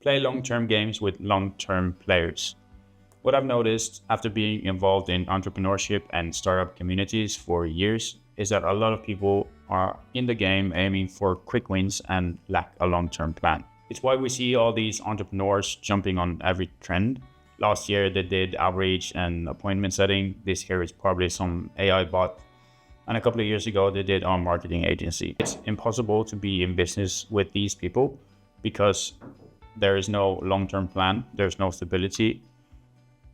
Play long-term games with long-term players. What I've noticed after being involved in entrepreneurship and startup communities for years is that a lot of people are in the game aiming for quick wins and lack a long-term plan. It's why we see all these entrepreneurs jumping on every trend. Last year they did outreach and appointment setting. This year it's probably some AI bot. And a couple of years ago they did our marketing agency. It's impossible to be in business with these people because there is no long-term plan, there's no stability.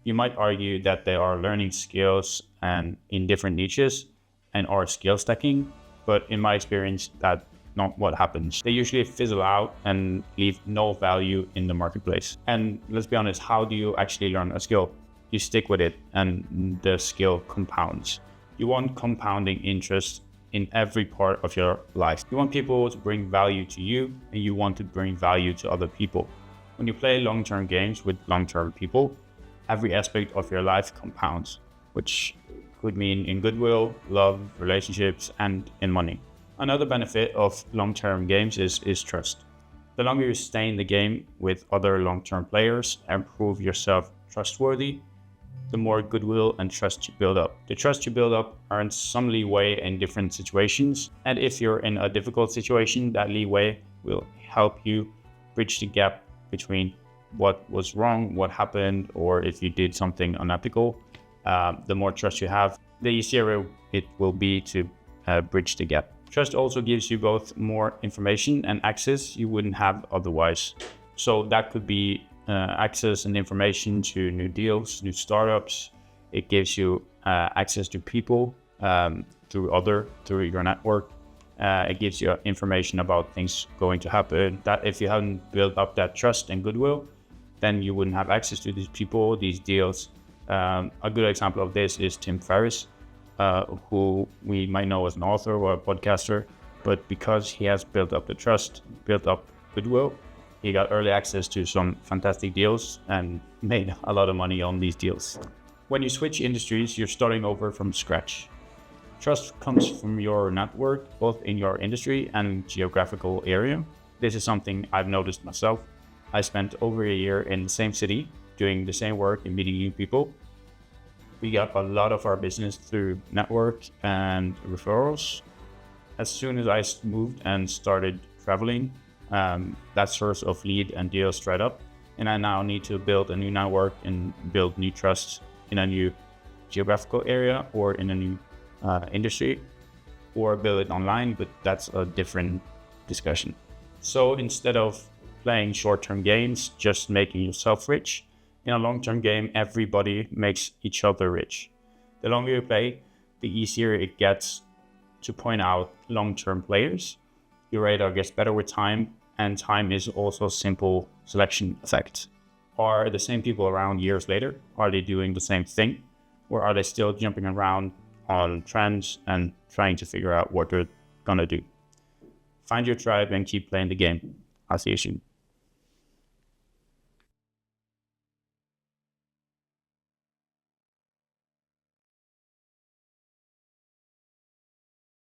You might argue that they are learning skills and in different niches and are skill stacking, but in my experience, that's not what happens. They usually fizzle out and leave no value in the marketplace. And let's be honest, how do you actually learn a skill? You stick with it and the skill compounds. You want compounding interest in every part of your life. You want people to bring value to you and you want to bring value to other people. When you play long-term games with long-term people, every aspect of your life compounds, which could mean in goodwill, love, relationships, and in money. Another benefit of long-term games is trust. The longer you stay in the game with other long-term players and prove yourself trustworthy, the more goodwill and trust you build up. The trust you build up earns some leeway in different situations, and if you're in a difficult situation, that leeway will help you bridge the gap between what was wrong, what happened, or if you did something unethical. The more trust you have, the easier it will be to bridge the gap. Trust also gives you both more information and access you wouldn't have otherwise. So that could be access and information to new deals, new startups. It gives you access to people through your network. It gives you information about things going to happen that if you haven't built up that trust and goodwill, then you wouldn't have access to these people, these deals. A good example of this is Tim Ferriss, who we might know as an author or a podcaster, but because he has built up the trust, built up goodwill, he got early access to some fantastic deals and made a lot of money on these deals. When you switch industries, you're starting over from scratch. Trust comes from your network, both in your industry and geographical area. This is something I've noticed myself. I spent over a year in the same city, doing the same work and meeting new people. We got a lot of our business through network and referrals. As soon as I moved and started traveling, that source of lead and deals dried up. And I now need to build a new network and build new trust in a new geographical area or in a new industry, or build it online, but that's a different discussion. So instead of playing short-term games, just making yourself rich, in a long-term game, everybody makes each other rich. The longer you play, the easier it gets to point out long-term players. Your radar gets better with time, and time is also a simple selection effect. Are the same people around years later? Are they doing the same thing? Or are they still jumping around on trends and trying to figure out what they're gonna do? Find your tribe and keep playing the game. I'll see you soon.